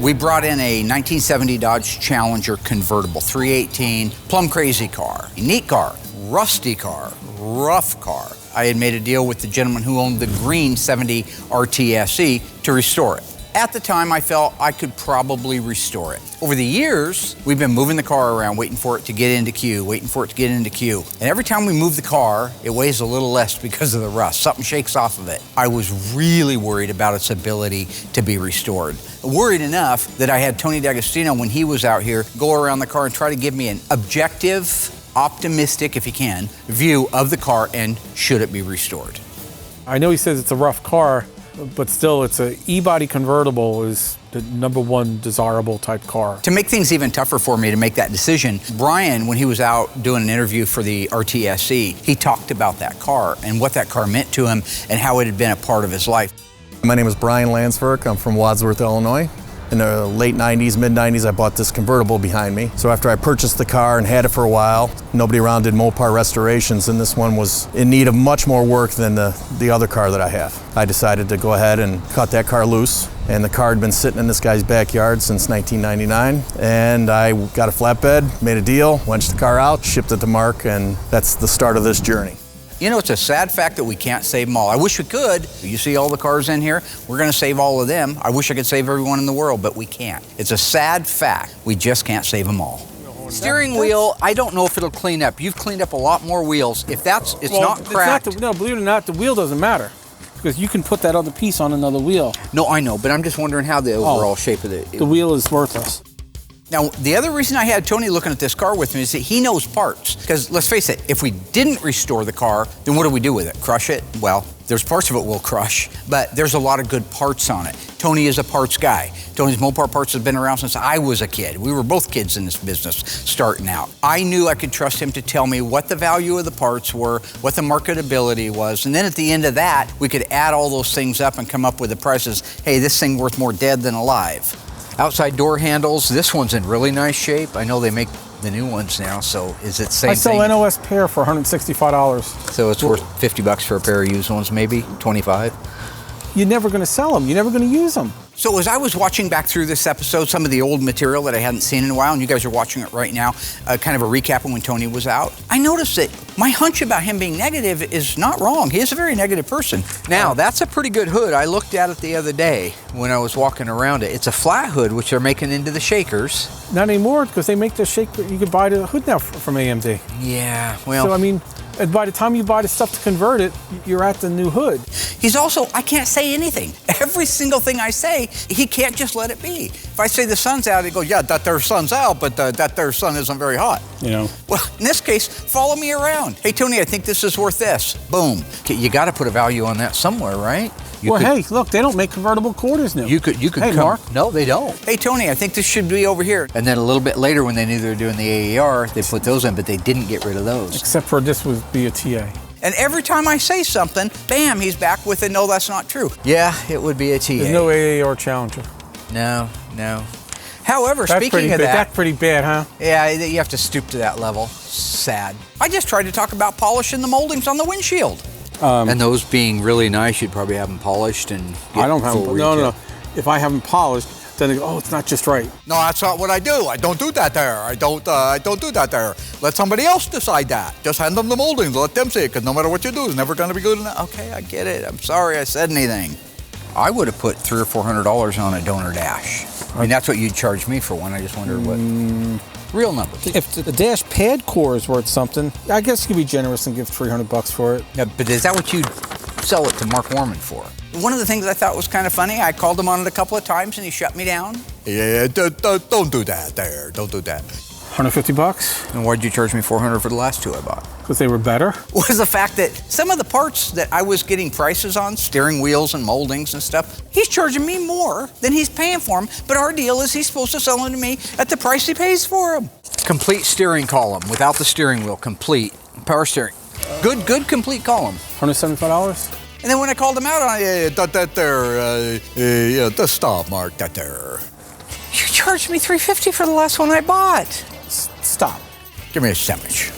We brought in a 1970 Dodge Challenger convertible, 318, plumb crazy car. Neat car, rusty car, rough car. I had made a deal with the gentleman who owned the green 70 RTSE to restore it. At the time, I felt I could probably restore it. Over the years, we've been moving the car around, waiting for it to get into queue, waiting for it to get into queue. And every time we move the car, it weighs a little less because of the rust. Something shakes off of it. I was really worried about its ability to be restored. Worried enough that I had Tony D'Agostino, when he was out here, go around the car and try to give me an objective, optimistic, if you can, view of the car and should it be restored. I know he says it's a rough car, but still, it's a E-body convertible is the #1 desirable type car. To make things even tougher for me to make that decision, Brian, when he was out doing an interview for the RTSE, he talked about that car and what that car meant to him and how it had been a part of his life. My name is Brian Lansford. I'm from Wadsworth, Illinois. In the late 90s, mid-90s, I bought this convertible behind me. So after I purchased the car and had it for a while, nobody around did Mopar restorations, and this one was in need of much more work than the other car that I have. I decided to go ahead and cut that car loose, and the car had been sitting in this guy's backyard since 1999, and I got a flatbed, made a deal, wrenched the car out, shipped it to Mark, and that's the start of this journey. You know, it's a sad fact that we can't save them all. I wish we could. You see all the cars in here? We're going to save all of them. I wish I could save everyone in the world, but we can't. It's a sad fact. We just can't save them all. Steering wheel, I don't know if it'll clean up. You've cleaned up a lot more wheels. If it's not cracked. No, believe it or not, the wheel doesn't matter because you can put that other piece on another wheel. No, I know, but I'm just wondering how the overall shape of the wheel is worthless. Now, the other reason I had Tony looking at this car with me is that he knows parts. Because let's face it, if we didn't restore the car, then what do we do with it? Crush it? Well, there's parts of it we'll crush, but there's a lot of good parts on it. Tony is a parts guy. Tony's Mopar Parts has been around since I was a kid. We were both kids in this business starting out. I knew I could trust him to tell me what the value of the parts were, what the marketability was, and then at the end of that, we could add all those things up and come up with the prices. Hey, this thing worth more dead than alive. Outside door handles, this one's in really nice shape. I know they make the new ones now, so is it the same thing? I sell NOS pair for $165. So it's worth 50 bucks for a pair of used ones, maybe 25? You're never gonna sell them, you're never gonna use them. So as I was watching back through this episode, some of the old material that I hadn't seen in a while, and you guys are watching it right now, kind of a recap of when Tony was out, I noticed that my hunch about him being negative is not wrong. He is a very negative person. Now, that's a pretty good hood. I looked at it the other day when I was walking around it. It's a flat hood, which they're making into the Shakers. Not anymore, because they make the Shaker, you can buy the hood now from AMD. Yeah, well. So, I mean, by the time you buy the stuff to convert it, you're at the new hood. He's also, I can't say anything. Every single thing I say, he can't just let it be. If I say the sun's out, he goes, yeah, that there sun's out, but that there sun isn't very hot. You know. Well, in this case, follow me around. Hey, Tony, I think this is worth this. Boom. You got to put a value on that somewhere, right? Hey, look, they don't make convertible quarters now. You could hey, come. Mark. No, they don't. Hey, Tony, I think this should be over here. And then a little bit later, when they knew they were doing the AER, they put those in, but they didn't get rid of those. Except for this would be a TA. And every time I say something, bam, he's back with it. No, that's not true. Yeah, it would be a TA. There's no AER Challenger. No. However, speaking of that. That's pretty bad, huh? Yeah, you have to stoop to that level. Sad. I just tried to talk about polishing the moldings on the windshield. And those being really nice, you'd probably have them polished and get I don't have full them. retail. No. If I have them polished, then they go, oh, it's not just right. No, that's not what I do. I don't do that there. I don't do that there. Let somebody else decide that. Just hand them the moldings. Let them see it, because no matter what you do, it's never going to be good enough. Okay, I get it. I'm sorry I said anything. I would have put $300 or $400 on a donor dash. I mean, that's what you'd charge me for one. I just wondered what. Real number. If the dash pad core is worth something, I guess you could be generous and give $300 for it. Yeah, but is that what you'd sell it to Mark Warman for? One of the things I thought was kind of funny, I called him on it a couple of times and he shut me down. Yeah, don't do that there. Don't do that. $150. And why'd you charge me $400 for the last two I bought? Because they were better? Was the fact that some of the parts that I was getting prices on, steering wheels and moldings and stuff, he's charging me more than he's paying for them, but our deal is he's supposed to sell them to me at the price he pays for them. Complete steering column, without the steering wheel, complete. Power steering. Good complete column. $175? And then when I called him out on just stop, Mark, that there. You charged me $350 for the last one I bought. Stop. Give me a sandwich.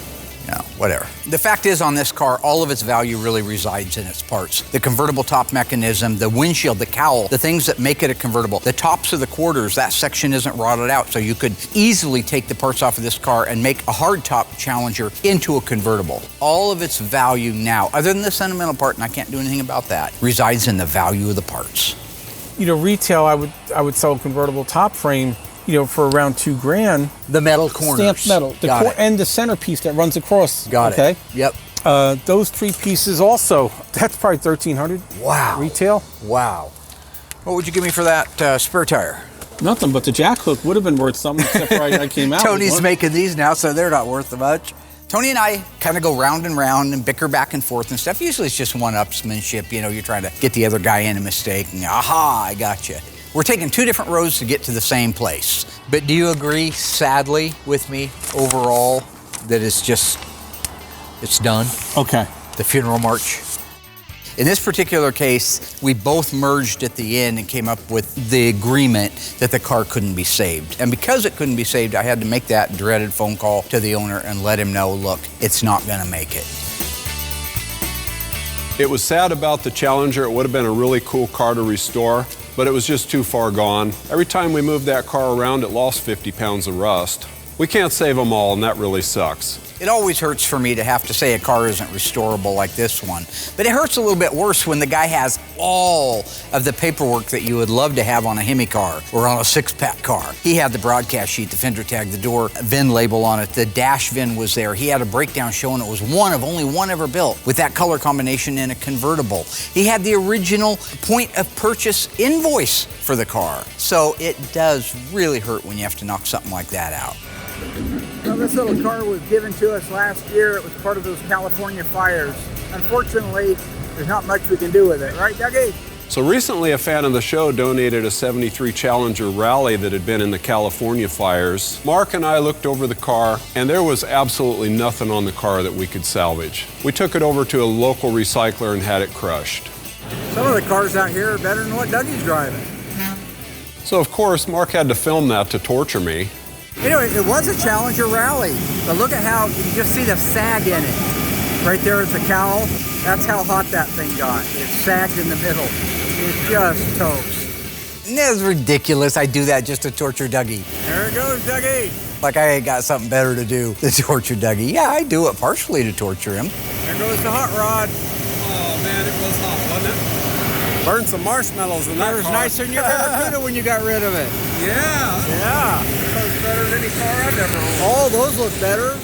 Whatever. The fact is, on this car, all of its value really resides in its parts. The convertible top mechanism, the windshield, the cowl, the things that make it a convertible, the tops of the quarters, that section isn't rotted out, so you could easily take the parts off of this car and make a hardtop Challenger into a convertible. All of its value now, other than the sentimental part, and I can't do anything about that, resides in the value of the parts. Retail, I would sell a convertible top frame, for around $2,000. The metal corners. Stamped metal. And the centerpiece that runs across. Got it. Yep. Those 3 pieces also, that's probably $1,300. Wow. Retail. Wow. What would you give me for that spare tire? Nothing, but the jack hook would have been worth something, except for I came out. Tony's making these now, so they're not worth much. Tony and I kind of go round and round and bicker back and forth and stuff. Usually it's just one-upsmanship. You're trying to get the other guy in a mistake, and aha, I got you. We're taking 2 different roads to get to the same place. But do you agree, sadly, with me overall, that it's done? Okay. The funeral march. In this particular case, we both merged at the end and came up with the agreement that the car couldn't be saved. And because it couldn't be saved, I had to make that dreaded phone call to the owner and let him know, look, it's not gonna make it. It was sad about the Challenger. It would have been a really cool car to restore, but it was just too far gone. Every time we moved that car around, it lost 50 pounds of rust. We can't save them all, and that really sucks. It always hurts for me to have to say a car isn't restorable like this one. But it hurts a little bit worse when the guy has all of the paperwork that you would love to have on a Hemi car or on a 6-pack car. He had the broadcast sheet, the fender tag, the door VIN label on it, the dash VIN was there. He had a breakdown showing it was one of only one ever built with that color combination in a convertible. He had the original point of purchase invoice for the car. So it does really hurt when you have to knock something like that out. Well, this little car was given to us last year. It was part of those California fires. Unfortunately, there's not much we can do with it. Right, Dougie? So recently, a fan of the show donated a '73 Challenger Rally that had been in the California fires. Mark and I looked over the car, and there was absolutely nothing on the car that we could salvage. We took it over to a local recycler and had it crushed. Some of the cars out here are better than what Dougie's driving. So of course, Mark had to film that to torture me. Anyway, it was a Challenger Rally, but look at how you can just see the sag in it. Right there is the cowl. That's how hot that thing got. It sagged in the middle. It's just toast. That's ridiculous. I do that just to torture Dougie. There it goes, Dougie. Like I ain't got something better to do than torture Dougie. Yeah, I do it partially to torture him. There goes the hot rod. Oh man, it was hot, wasn't it? Burned some marshmallows in that That was car. nicer than your Barracuda when you got rid of it. Yeah. Yeah. That was better than any car I've ever owned. All those look better.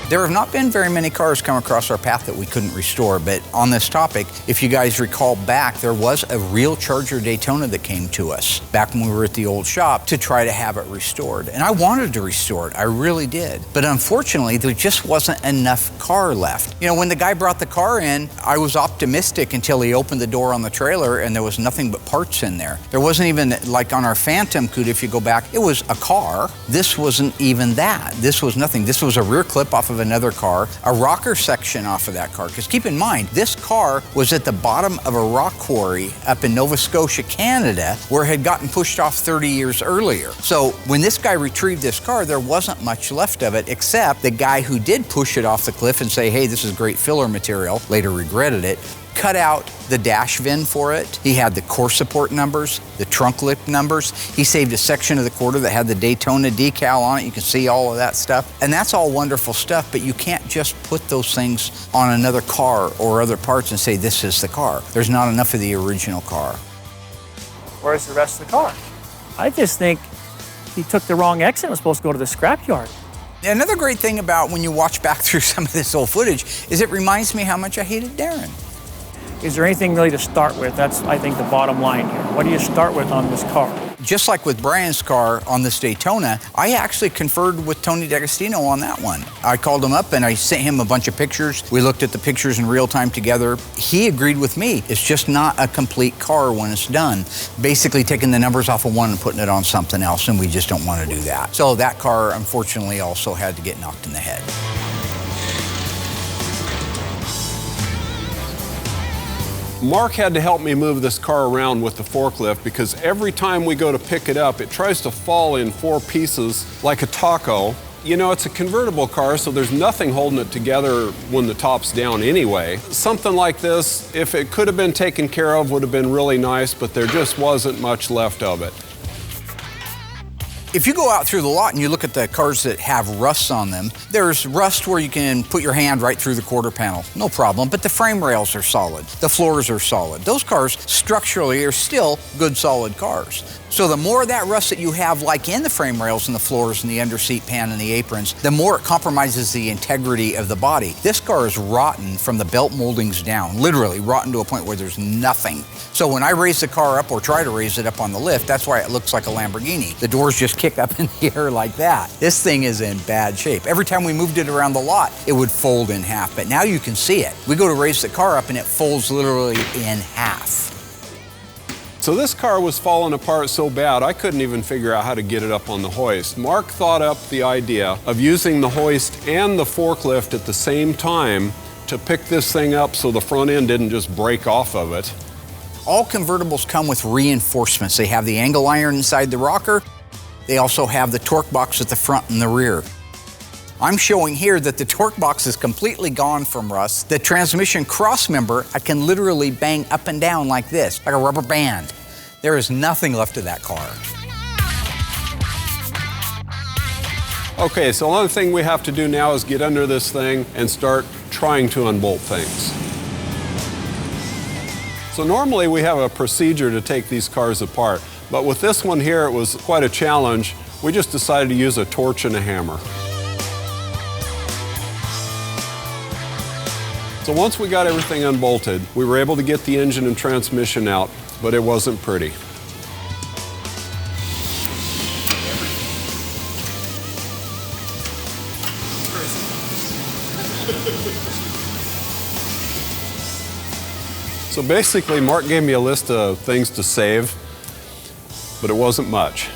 There have not been very many cars come across our path that we couldn't restore, but on this topic, if you guys recall back, there was a real Charger Daytona that came to us back when we were at the old shop to try to have it restored. And I wanted to restore it, I really did. But unfortunately, there just wasn't enough car left. When the guy brought the car in, I was optimistic until he opened the door on the trailer and there was nothing but parts in there. There wasn't even, like on our Phantom Coupe, if you go back, it was a car. This wasn't even that. This was nothing. This was a rear clip off of another car, a rocker section off of that car. Because keep in mind, this car was at the bottom of a rock quarry up in Nova Scotia, Canada, where it had gotten pushed off 30 years earlier. So when this guy retrieved this car, there wasn't much left of it, except the guy who did push it off the cliff and say, hey, this is great filler material, later regretted it, cut out the dash VIN for it. He had the core support numbers, the trunk lip numbers. He saved a section of the quarter that had the Daytona decal on it. You can see all of that stuff. And that's all wonderful stuff, but you can't just put those things on another car or other parts and say, this is the car. There's not enough of the original car. Where's the rest of the car? I just think he took the wrong exit and was supposed to go to the scrapyard. Another great thing about when you watch back through some of this old footage is it reminds me how much I hated Darren. Is there anything really to start with? That's, I think, the bottom line here. What do you start with on this car? Just like with Brian's car on this Daytona, I actually conferred with Tony D'Agostino on that one. I called him up and I sent him a bunch of pictures. We looked at the pictures in real time together. He agreed with me. It's just not a complete car when it's done. Basically taking the numbers off of one and putting it on something else, and we just don't want to do that. So that car, unfortunately, also had to get knocked in the head. Mark had to help me move this car around with the forklift because every time we go to pick it up, it tries to fall in 4 pieces like a taco. You know, it's a convertible car, so there's nothing holding it together when the top's down anyway. Something like this, if it could have been taken care of, would have been really nice, but there just wasn't much left of it. If you go out through the lot and you look at the cars that have rusts on them, there's rust where you can put your hand right through the quarter panel, no problem, but the frame rails are solid, the floors are solid. Those cars structurally are still good solid cars. So the more of that rust that you have, like in the frame rails and the floors and the underseat pan and the aprons, the more it compromises the integrity of the body. This car is rotten from the belt moldings down, literally rotten to a point where there's nothing. So when I raise the car up or try to raise it up on the lift, that's why it looks like a Lamborghini. The doors just kick up in the air like that. This thing is in bad shape. Every time we moved it around the lot, it would fold in half, but now you can see it. We go to raise the car up and it folds literally in half. So this car was falling apart so bad, I couldn't even figure out how to get it up on the hoist. Mark thought up the idea of using the hoist and the forklift at the same time to pick this thing up so the front end didn't just break off of it. All convertibles come with reinforcements. They have the angle iron inside the rocker. They also have the torque box at the front and the rear. I'm showing here that the torque box is completely gone from rust. The transmission cross member, I can literally bang up and down like this, like a rubber band. There is nothing left of that car. Okay, so another thing we have to do now is get under this thing and start trying to unbolt things. So normally we have a procedure to take these cars apart, but with this one here, it was quite a challenge. We just decided to use a torch and a hammer. So once we got everything unbolted, we were able to get the engine and transmission out, but it wasn't pretty. So basically, Mark gave me a list of things to save, but it wasn't much.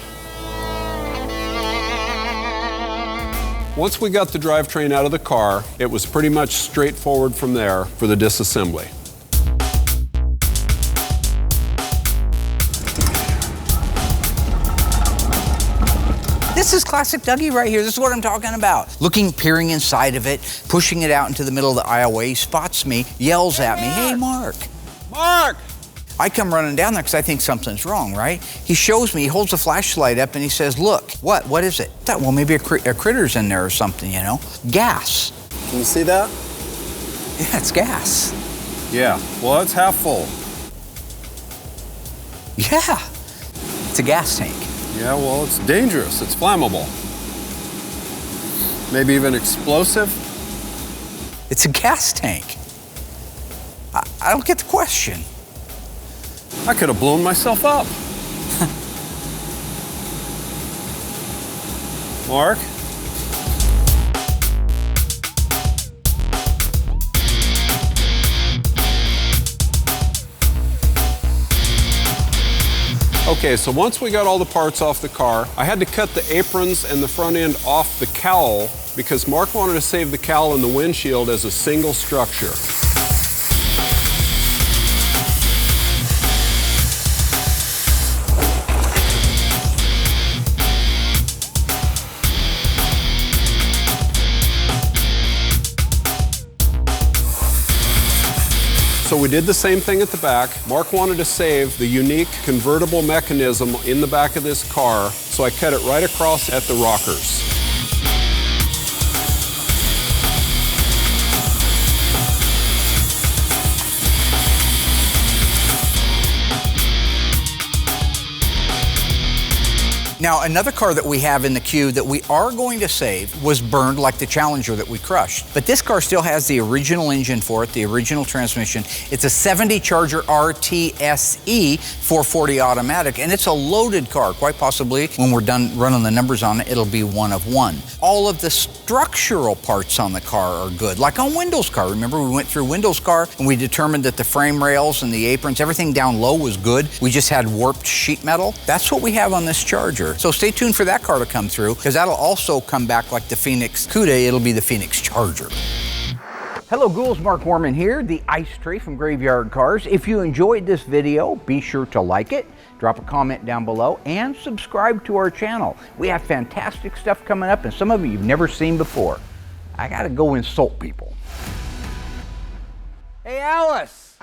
Once we got the drivetrain out of the car, it was pretty much straightforward from there for the disassembly. This is classic Dougie right here. This is what I'm talking about. Peering inside of it, pushing it out into the middle of the aisleway. He spots me, yells at me, "Hey, Mark." Mark! I come running down there because I think something's wrong, right? He shows me, he holds a flashlight up and he says, "Look." What is it? I thought, well, maybe a critter's in there or something, you know? Gas. Can you see that? Yeah, it's gas. Yeah, well, it's half full. Yeah, it's a gas tank. Yeah, well, it's dangerous. It's flammable. Maybe even explosive. It's a gas tank. I don't get the question. I could have blown myself up. Mark? Okay, so once we got all the parts off the car, I had to cut the aprons and the front end off the cowl because Mark wanted to save the cowl and the windshield as a single structure. So we did the same thing at the back. Mark wanted to save the unique convertible mechanism in the back of this car, so I cut it right across at the rockers. Now, another car that we have in the queue that we are going to save was burned like the Challenger that we crushed. But this car still has the original engine for it, the original transmission. It's a 70 Charger RTSE 440 automatic, and it's a loaded car. Quite possibly, when we're done running the numbers on it, it'll be one of one. All of the structural parts on the car are good, like on Windows car. Remember, we went through Windows car and we determined that the frame rails and the aprons, everything down low was good. We just had warped sheet metal. That's what we have on this Charger. So stay tuned for that car to come through, because that'll also come back like the Phoenix Coupe. It'll be the Phoenix Charger. Hello ghouls, Mark Warman here, the Ice Tree from Graveyard Carz. If you enjoyed this video, be sure to like it, drop a comment down below, and subscribe to our channel. We have fantastic stuff coming up and some of it you've never seen before. I gotta go insult people. Hey Alice!